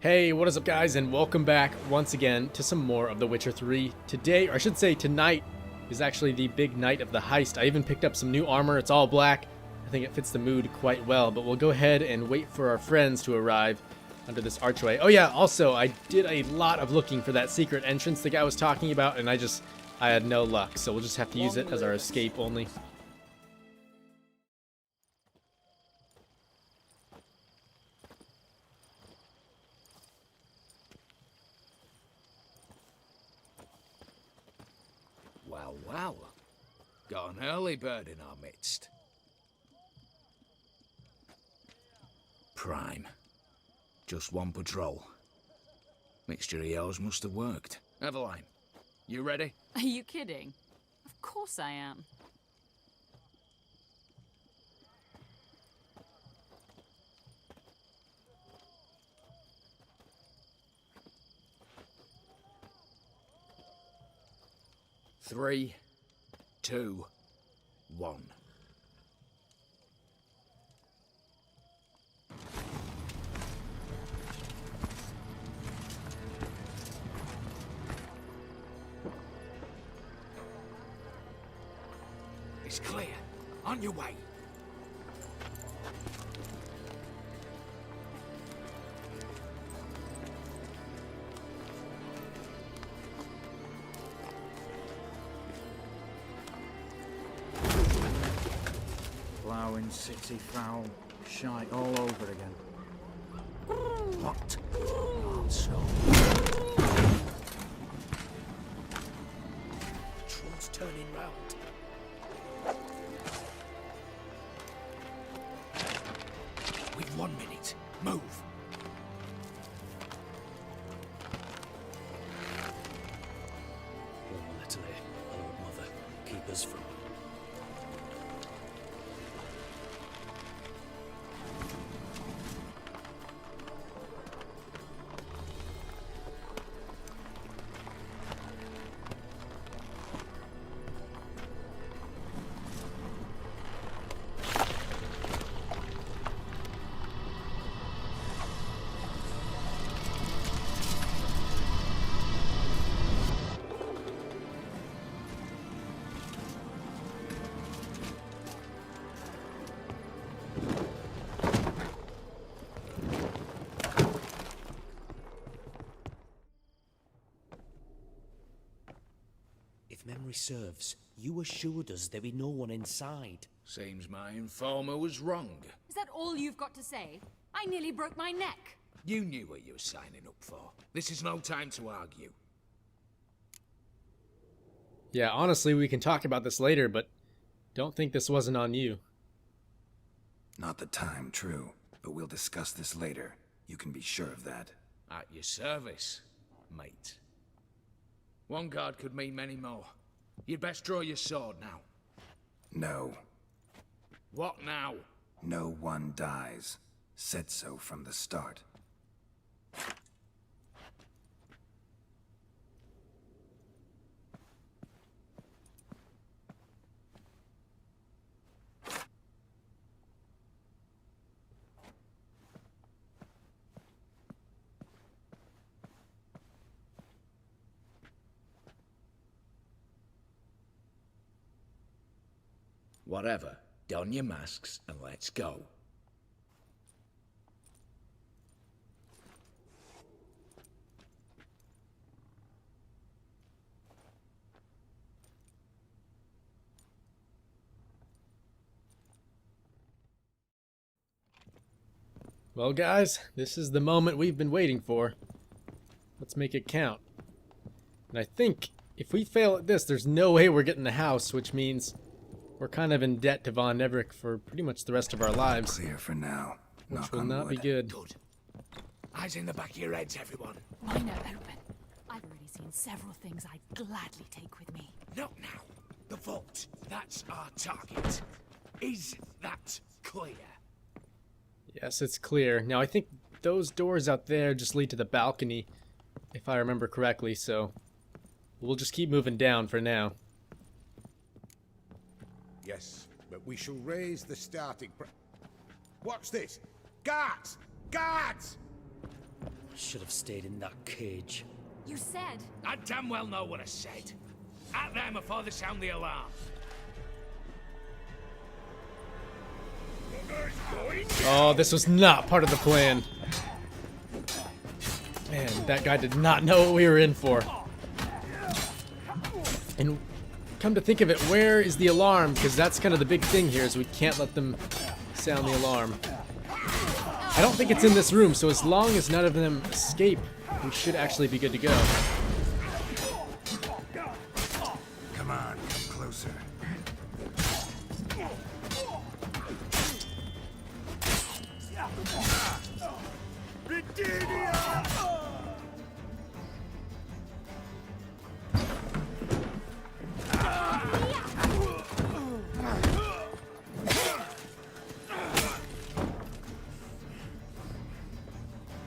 Hey, what is up guys, and welcome back once again to some more of The Witcher 3. Today, or I should say tonight, is actually the big night of the heist. I even picked up some new armor. It's all black. I think it fits the mood quite well, but we'll go ahead and wait for our friends to arrive under this archway. Oh yeah, also, I did a lot of looking for that secret entrance the guy was talking about, and I had no luck, so we'll just have to use it as our escape only. Well, well. Got an early bird in our midst. Prime. Just one patrol. Mixture of yours must have worked. Eveline, you ready? Are you kidding? Of course I am. Three, two, one. It's clear. On your way. Ploughing city foul, shite all over again. What? So. Troll's turning round. We've 1 minute. Move. Oh, Natalie, old mother, keep us from... If memory serves, you assured us there be no one inside. Seems my informer was wrong. Is that all you've got to say? I nearly broke my neck. You knew what you were signing up for. This is no time to argue. Yeah, honestly, we can talk about this later, but don't think this wasn't on you. Not the time, true. But we'll discuss this later. You can be sure of that. At your service, mate. One guard could mean many more. You'd best draw your sword now. No. What now? No one dies. Said so from the start. Whatever. Don your masks and let's go. Well guys, this is the moment we've been waiting for. Let's make it count. And I think if we fail at this, there's no way we're getting the house, which means we're kind of in debt to Von Neverick for pretty much the rest of our lives. Clear for now. Which Knock will on not be wood. good. Good. Eyes in the back of your heads, everyone. Mine are open. I've already seen several things I'd gladly take with me. Not now. The vault. That's our target. Is that clear? Yes, it's clear. Now I think those doors out there just lead to the balcony, if I remember correctly, so we'll just keep moving down for now. Yes, but we shall raise the starting Watch this! Guards! Guards! I should have stayed in that cage. You said. I damn well know what I said. At them before they sound the alarm. Oh, this was not part of the plan. Man, that guy did not know what we were in for. And come to think of it, where is the alarm? Because that's kind of the big thing here, is we can't let them sound the alarm. I don't think it's in this room, so as long as none of them escape, we should actually be good to go. Come on, come closer.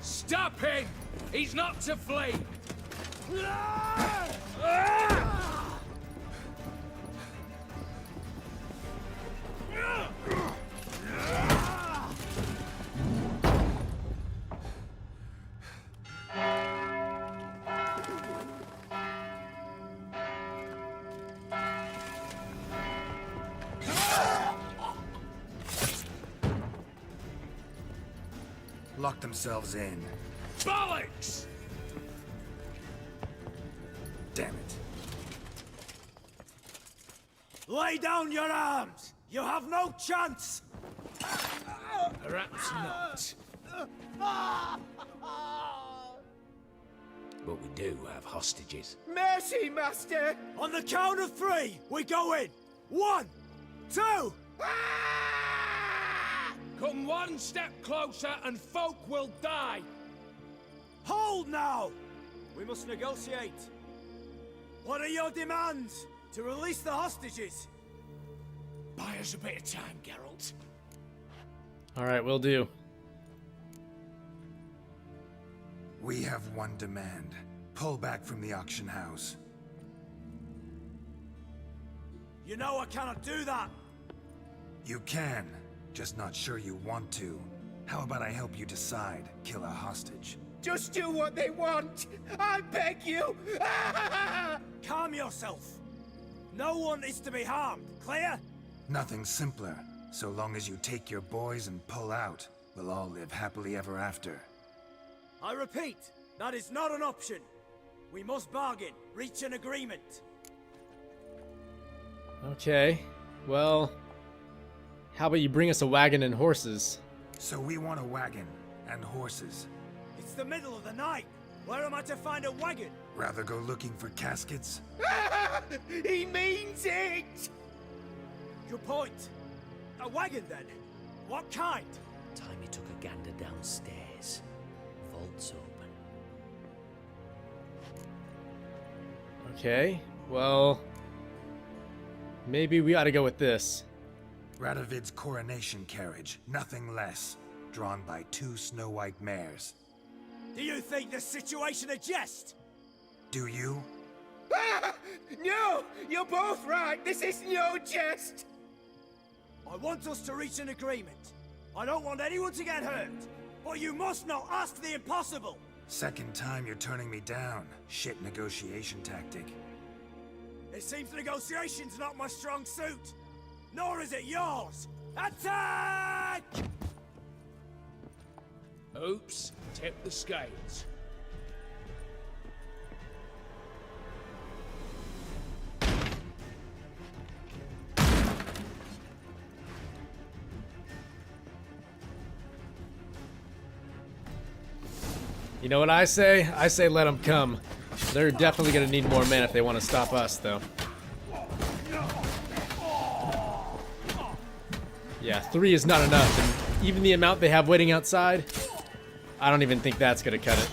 Stop him! He's not to flee! Lock themselves in. Bollocks! Damn it. Lay down your arms! You have no chance! Perhaps not. But we do have hostages. Mercy, Master! On the count of 3, we go in! 1, 2... Come one step closer and folk will die! Hold now! We must negotiate. What are your demands? To release the hostages? Buy us a bit of time, Geralt. Alright, will do. We have one demand. Pull back from the auction house. You know I cannot do that! You can, just not sure you want to. How about I help you decide? Kill a hostage. Just do what they want! I beg you! Calm yourself! No one is to be harmed, clear? Nothing simpler. So long as you take your boys and pull out, we'll all live happily ever after. I repeat, that is not an option. We must bargain, reach an agreement. Okay, well, how about you bring us a wagon and horses? So we want a wagon and horses. It's the middle of the night. Where am I to find a wagon? Rather go looking for caskets? He means it! Good point. A wagon then? What kind? Timey took a gander downstairs. Vault's open. Okay, well, maybe we ought to go with this. Radovid's coronation carriage, nothing less. Drawn by 2 snow-white mares. Do you think this situation a jest? Do you? No! You're both right! This is no jest! I want us to reach an agreement. I don't want anyone to get hurt. But you must not ask the impossible! Second time you're turning me down. Shit negotiation tactic. It seems negotiation's not my strong suit. Nor is it yours! Attack! Oops, tip the scales. You know what I say? I say let them come. They're definitely going to need more men if they want to stop us, though. Yeah, 3 is not enough, and even the amount they have waiting outside, I don't even think that's going to cut it.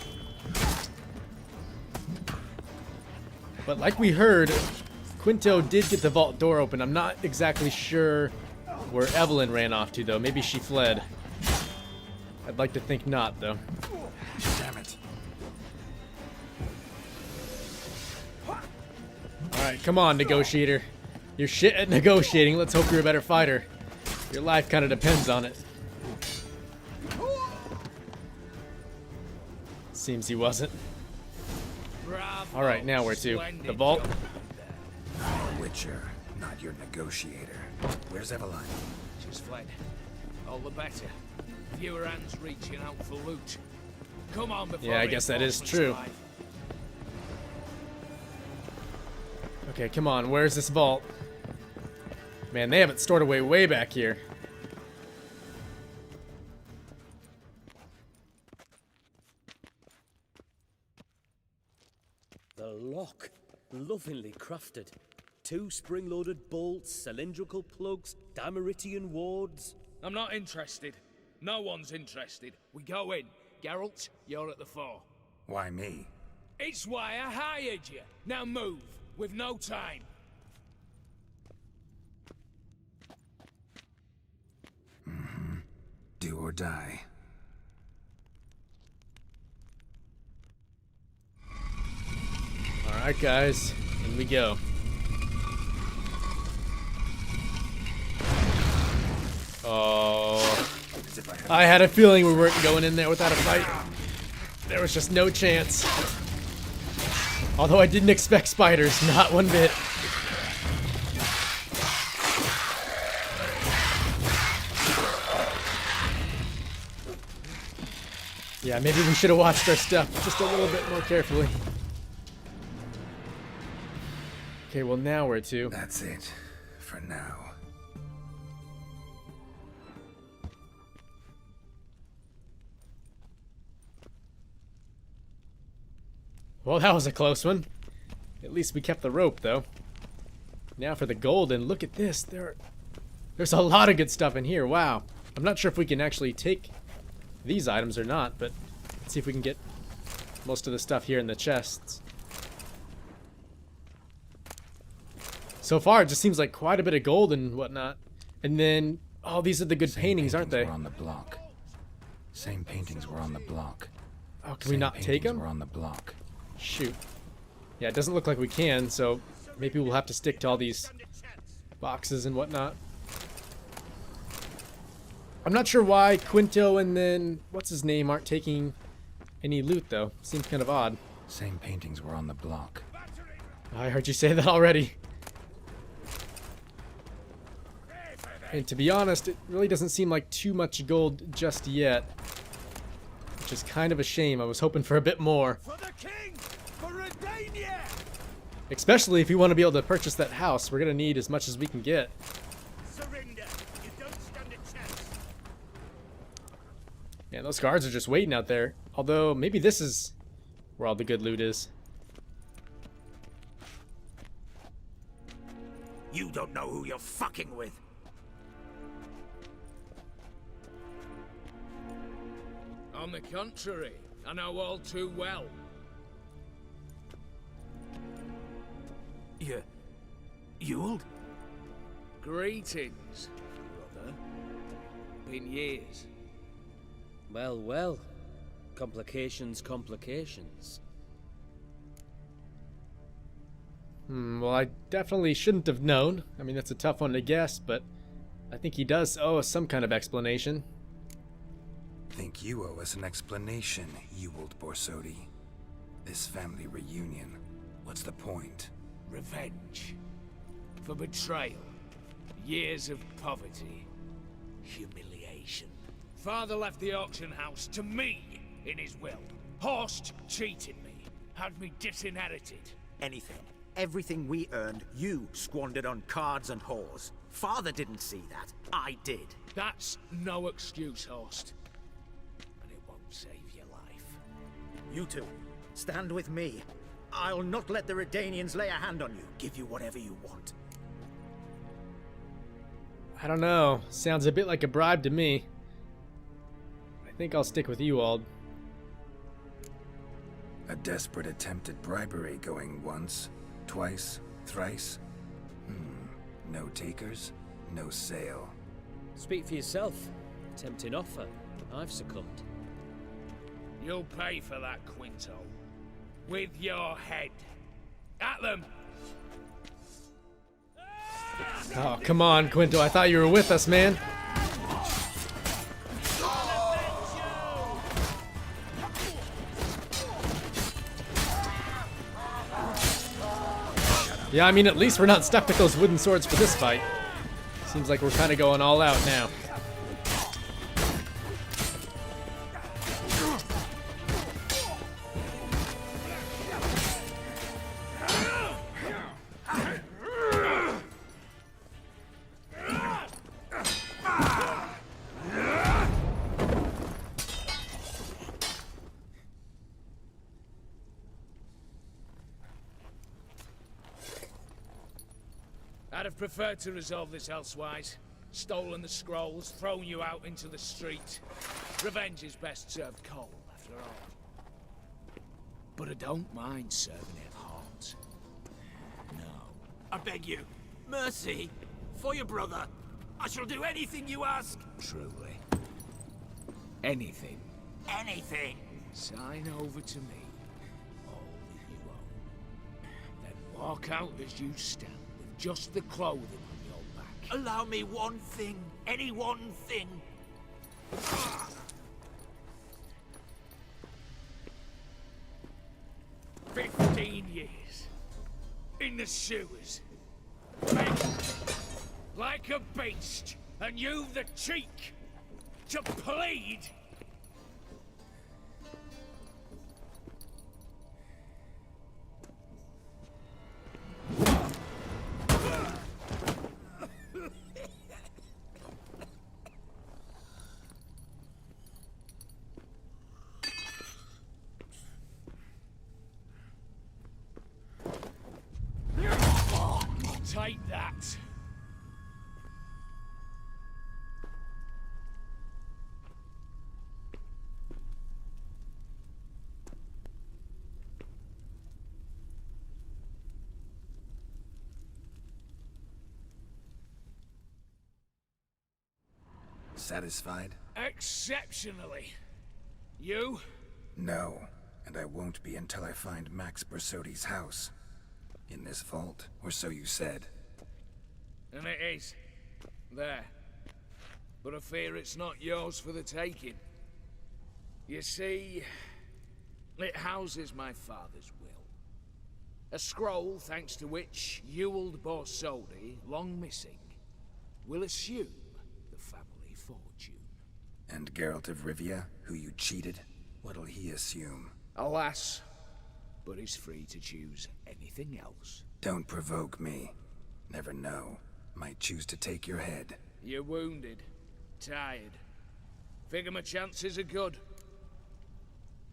But like we heard, Quinto did get the vault door open. I'm not exactly sure where Evelyn ran off to, though. Maybe she fled. I'd like to think not, though. Damn it. Alright, come on, negotiator. You're shit at negotiating. Let's hope you're a better fighter. Your life kind of depends on it. Seems he wasn't. Bravo. Alright, now where to? Splendid The vault? job. I'm a witcher, not your negotiator. Where's Eveline? She's fled. All the better. Fewer hands reaching out for loot. Come on before Yeah, I guess that is true. arrive. Okay, come on. Where's this vault? Man, they have it stored away way back here. The lock. Lovingly crafted. 2 spring-loaded bolts, cylindrical plugs, Dameritian wards. I'm not interested. No one's interested. We go in. Geralt, you're at the fore. Why me? It's why I hired you. Now move. With no time. Do or die. Alright, guys. In we go. Oh. As if I had I had a feeling we weren't going in there without a fight. There was just no chance. Although I didn't expect spiders, not one bit. Yeah, maybe we should have watched our stuff just a little bit more carefully. Okay, well now where to? That's it. For now. Well, that was a close one. At least we kept the rope, though. Now for the gold, and look at this. There's a lot of good stuff in here. Wow. I'm not sure if we can actually take these items or not, but let's see if we can get most of the stuff here in the chests. So far, it just seems like quite a bit of gold and whatnot. And then, oh, these are the good paintings, aren't they? Were on the block. Same paintings were on the block. Oh, can we not take them? Were on the block. Shoot. Yeah, it doesn't look like we can, so maybe we'll have to stick to all these boxes and whatnot. I'm not sure why Quinto and then what's his name aren't taking any loot, though. Seems kind of odd. Same paintings were on the block. I heard you say that already. And to be honest, it really doesn't seem like too much gold just yet. Which is kind of a shame. I was hoping for a bit more. For the king! For Redania! Especially if we want to be able to purchase that house. We're going to need as much as we can get. Surrender! You don't stand a chance! Yeah, those guards are just waiting out there. Although, maybe this is where all the good loot is. You don't know who you're fucking with. On the contrary, I know all too well. Ewald? Greetings, brother. Been years. Well, well. Complications, complications. Well, I definitely shouldn't have known. I mean, that's a tough one to guess, but I think he does owe us some kind of explanation. Think you owe us an explanation, Ewald Borsodi. This family reunion. What's the point? Revenge. For betrayal. Years of poverty. Humiliation. Father left the auction house to me in his will. Horst cheated me. Had me disinherited. Anything. Everything we earned, you squandered on cards and whores. Father didn't see that. I did. That's no excuse, Horst. And it won't save your life. You two, stand with me. I'll not let the Redanians lay a hand on you. Give you whatever you want. I don't know. Sounds a bit like a bribe to me. I think I'll stick with you, Ald. A desperate attempt at bribery going once, twice, thrice. No takers, no sale. Speak for yourself. Tempting offer. I've succumbed. You'll pay for that, Quinto. With your head. At them! Oh, come on, Quinto. I thought you were with us, man. Yeah, I mean, at least we're not stuck with those wooden swords for this fight. Seems like we're kind of going all out now. I'd have preferred to resolve this elsewise. Stolen the scrolls, thrown you out into the street. Revenge is best served cold, after all. But I don't mind serving it hot. No. I beg you, mercy, for your brother. I shall do anything you ask. Truly. Anything. Anything. Sign over to me. All that you own. Then walk out as you stand, with just the clothing on your back. Allow me one thing. Any one thing. 15 years. In the sewers. Begging. Like a beast. And you've the cheek to plead. Take that. Satisfied? Exceptionally. You? No, and I won't be until I find Max Bersodi's house. In this vault, or so you said. And it is. There. But I fear it's not yours for the taking. You see, it houses my father's will. A scroll thanks to which Ewald Borsodi, long missing, will assume the family fortune. And Geralt of Rivia, who you cheated, what'll he assume? Alas, but he's free to choose anything else. Don't provoke me. Never know. Might choose to take your head. You're wounded. Tired. Figure my chances are good.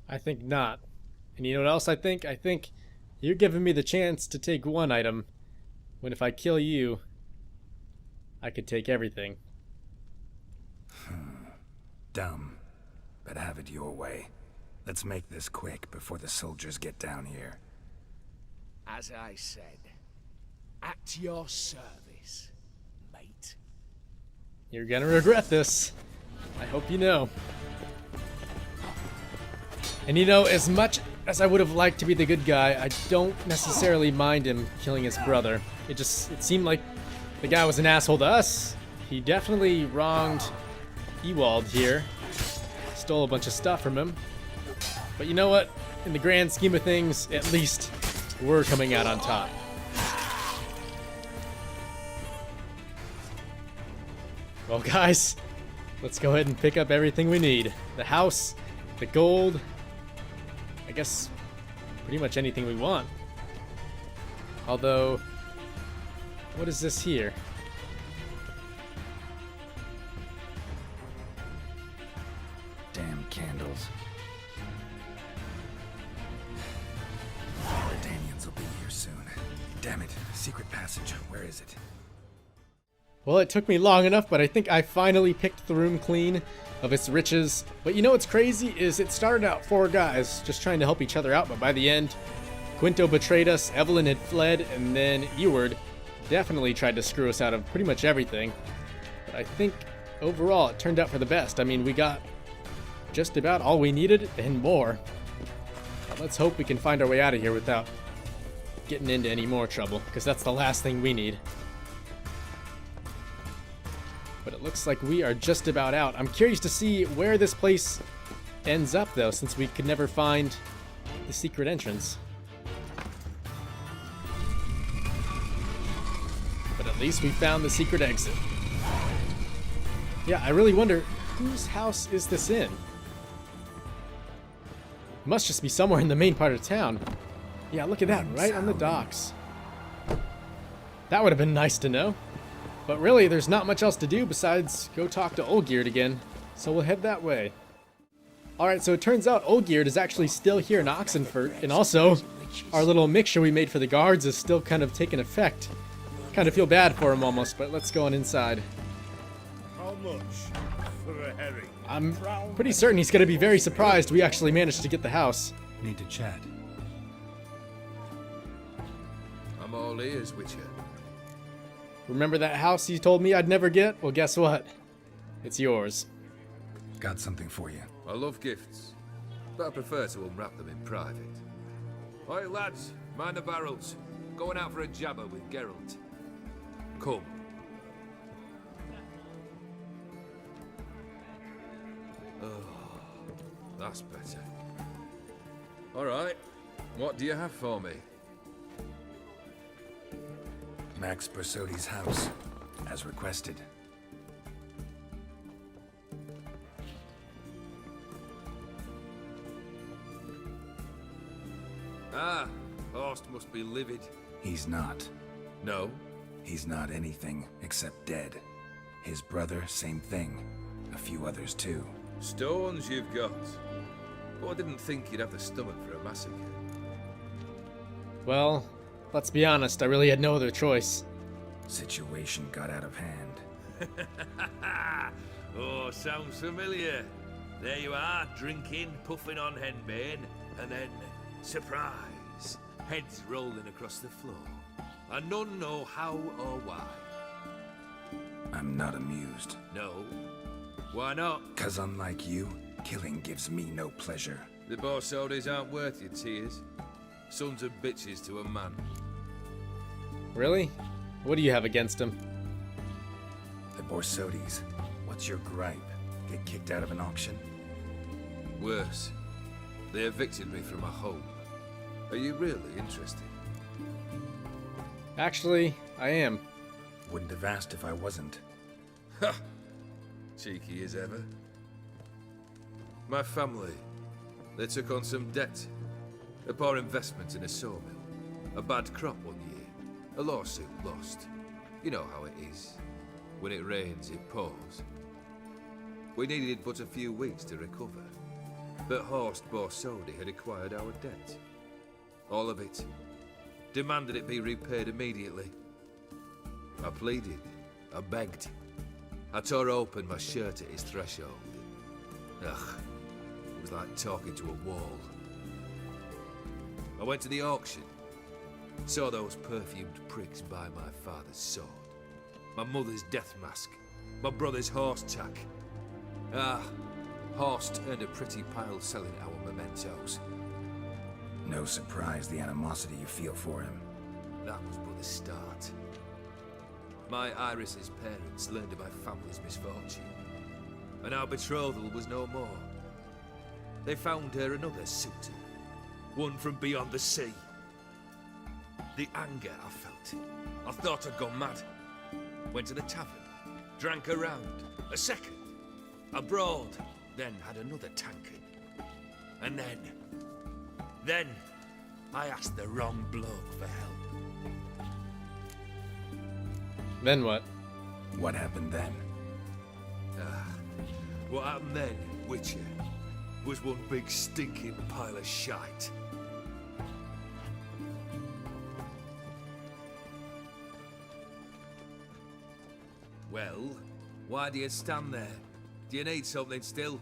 I think not. And you know what else I think? I think you're giving me the chance to take one item, when if I kill you, I could take everything. Dumb. But have it your way. Let's make this quick before the soldiers get down here. As I said, at your service, mate. You're gonna regret this. I hope you know. And you know, as much as I would have liked to be the good guy, I don't necessarily mind him killing his brother. It seemed like the guy was an asshole to us. He definitely wronged Ewald here. Stole a bunch of stuff from him. But you know what? In the grand scheme of things, at least we're coming out on top. Well, guys, let's go ahead and pick up everything we need. The house, the gold, I guess pretty much anything we want. Although, what is this here? Damn candles. The Danians will be here soon. Damn it. Secret passage. Where is it? Well, it took me long enough, but I think I finally picked the room clean of its riches. But you know what's crazy is it started out 4 guys just trying to help each other out, but by the end, Quinto betrayed us, Evelyn had fled, and then Eward definitely tried to screw us out of pretty much everything. But I think overall it turned out for the best. I mean, we got just about all we needed and more. But let's hope we can find our way out of here without getting into any more trouble, because that's the last thing we need. But it looks like we are just about out. I'm curious to see where this place ends up, though, since we could never find the secret entrance. least we found the secret exit. Yeah, I really wonder, whose house is this in? It must just be somewhere in the main part of town. Yeah, look at that, right on the docks. That would have been nice to know. But really, there's not much else to do besides go talk to Olgierd again. So we'll head that way. Alright, so it turns out Olgierd is actually still here in Oxenfurt. And also, our little mixture we made for the guards is still kind of taking effect. Kind of feel bad for him almost, but let's go on inside. How much for a herring? I'm pretty certain he's going to be very surprised we actually managed to get the house. Need to chat. I'm all ears, Witcher. Remember that house you told me I'd never get? Well, guess what? It's yours. Got something for you. I love gifts, but I prefer to unwrap them in private. Oi, lads, mind the barrels. Going out for a jabber with Geralt. Come. Oh, that's better. All right, what do you have for me? Max Bersodi's house, as requested. Ah, Horst must be livid. He's not. No? He's not anything except dead. His brother, same thing. A few others too. Stones you've got. But I didn't think you'd have the stomach for a massacre. Well, let's be honest, I really had no other choice. Situation got out of hand. Oh, sounds familiar. There you are, drinking, puffing on henbane, and then, surprise, heads rolling across the floor. And none know how or why. I'm not amused. No? Why not? 'Cause unlike you, killing gives me no pleasure. The Borsodis aren't worth your tears. Sons of bitches to a man. Really? What do you have against him? The Borsodis, what's your gripe? Get kicked out of an auction? Worse, they evicted me from my home. Are you really interested? Actually, I am. Wouldn't have asked if I wasn't. Ha! Cheeky as ever. My family, they took on some debt. A poor investment in a sawmill. A bad crop one year. A lawsuit lost. You know how it is. When it rains, it pours. We needed but a few weeks to recover. But Horst Borsodi had acquired our debt. All of it. Demanded it be repaid immediately. I pleaded. I begged. I tore open my shirt at his threshold. Ugh. It was like talking to a wall. I went to the auction. Saw those perfumed pricks buy my father's sword. My mother's death mask. My brother's horse tack. Ah, Horst earned a pretty pile selling our mementos. No surprise the animosity you feel for him. That was but the start. My Iris's parents learned of my family's misfortune, and our betrothal was no more. They found her another suitor, one from beyond the sea. The anger I felt, I thought I'd gone mad. Went to the tavern, drank a round, a second, abroad, then had another tankard. And then I asked the wrong bloke for help. Then what? What happened then? What happened then, Witcher, was one big stinking pile of shite. Well, why do you stand there? Do you need something still?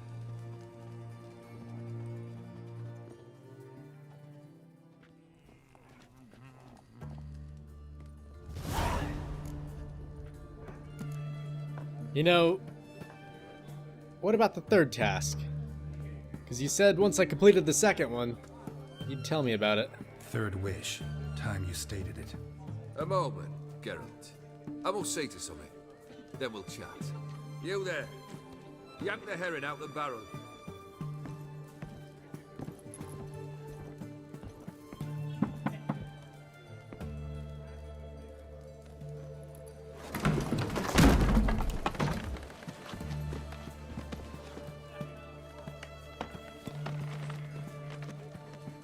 You know, what about the third task? Because you said once I completed the second one, you'd tell me about it. Third wish. Time you stated it. A moment, Geralt. I will see to something. Then we'll chat. You there. Yank the herring out the barrel.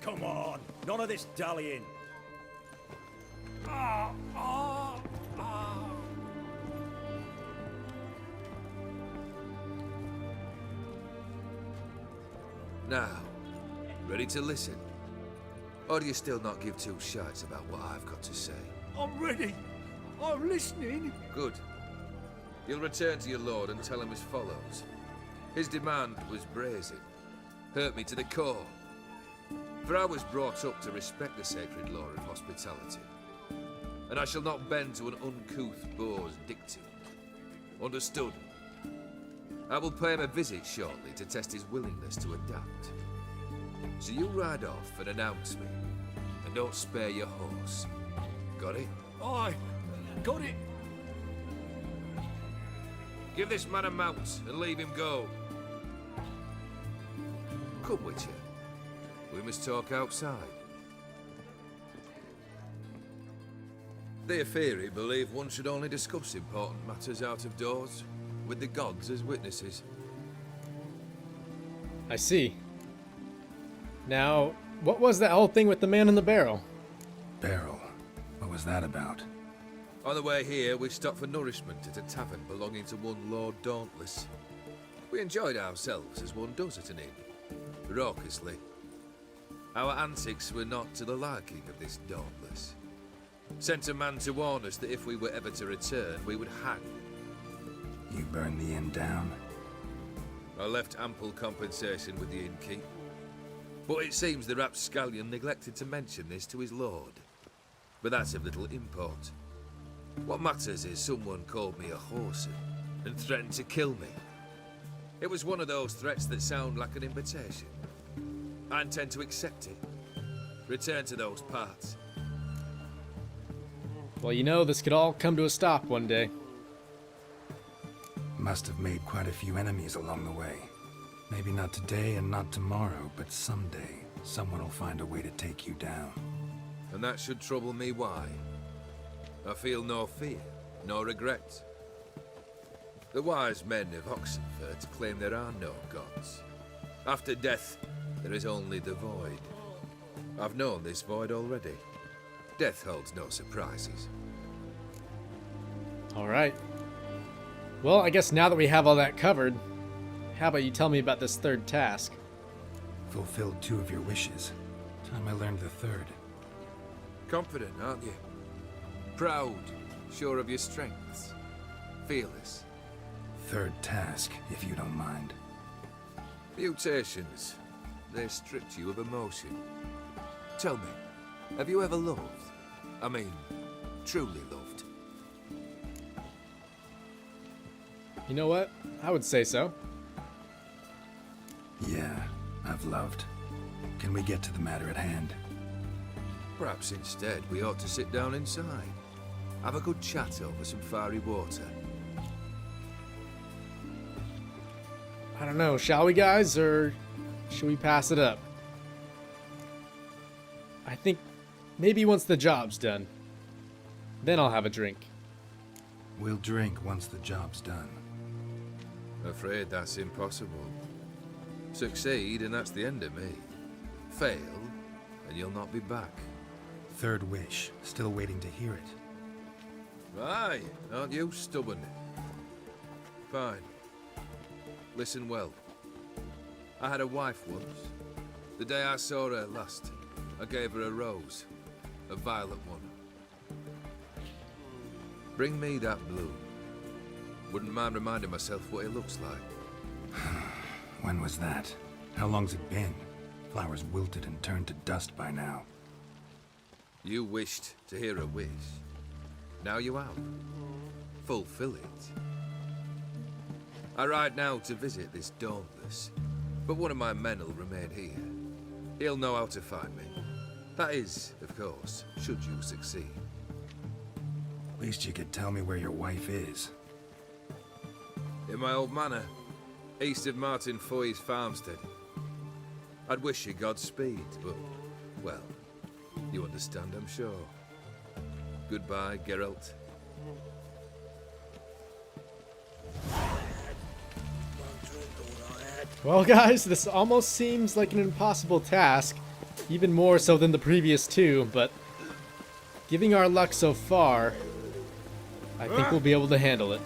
Come on, none of this dallying. Now, ready to listen? Or do you still not give two shites about what I've got to say? I'm ready. I'm listening. Good. You'll return to your lord and tell him as follows. His demand was brazen. Hurt me to the core. For I was brought up to respect the sacred law of hospitality. And I shall not bend to an uncouth boor's dictum. Understood? I will pay him a visit shortly to test his willingness to adapt. So you ride off and announce me. And don't spare your horse. Got it? Aye, got it. Give this man a mount and leave him go. Come, Witcher. We must talk outside. The Aetheri believe one should only discuss important matters out of doors, with the gods as witnesses. I see. Now, what was that whole thing with the man in the barrel? Barrel? What was that about? On the way here, we stopped for nourishment at a tavern belonging to one Lord Dauntless. We enjoyed ourselves as one does at an inn, raucously. Our antics were not to the liking of this Dauntless. Sent a man to warn us that if we were ever to return, we would hang. You burned the inn down? I left ample compensation with the innkeep. But it seems the rapscallion neglected to mention this to his lord. But that's of little import. What matters is someone called me a whoreson and threatened to kill me. It was one of those threats that sound like an invitation. I intend to accept it. Return to those parts. Well, you know, this could all come to a stop one day. Must have made quite a few enemies along the way. Maybe not today and not tomorrow, but someday, someone will find a way to take you down. And that should trouble me why? I feel no fear, no regret. The wise men of Oxenfurt claim there are no gods. After death, there is only the void. I've known this void already. Death holds no surprises. All right. Well, I guess now that we have all that covered, how about you tell me about this third task? Fulfilled 2 of your wishes. Time I learned the third. Confident, aren't you? Proud, sure of your strengths. Fearless. Third task, if you don't mind. Mutations. They stripped you of emotion. Tell me, have you ever loved? I mean, truly loved? You know what? I would say so. Yeah, I've loved. Can we get to the matter at hand? Perhaps instead we ought to sit down inside. Have a good chat over some fiery water. I don't know, shall we, guys, or should we pass it up? I think maybe once the job's done. Then I'll have a drink. We'll drink once the job's done. Afraid that's impossible. Succeed and that's the end of me. Fail and you'll not be back. Third wish. Still waiting to hear it. Aye, aren't you stubborn? Fine. Listen well. I had a wife once. The day I saw her last, I gave her a rose. A violet one. Bring me that blue. Wouldn't mind reminding myself what it looks like. When was that? How long's it been? Flowers wilted and turned to dust by now. You wished to hear a wish. Now you have. Fulfill it. I ride now to visit this Dauntless, but one of my men will remain here. He'll know how to find me. That is, of course, should you succeed. Least you could tell me where your wife is. In my old manor, east of Martin Foy's farmstead. I'd wish you Godspeed, but, well, you understand, I'm sure. Goodbye, Geralt. Well, guys, this almost seems like an impossible task. Even more so than the previous two, but giving our luck so far, I think we'll be able to handle it.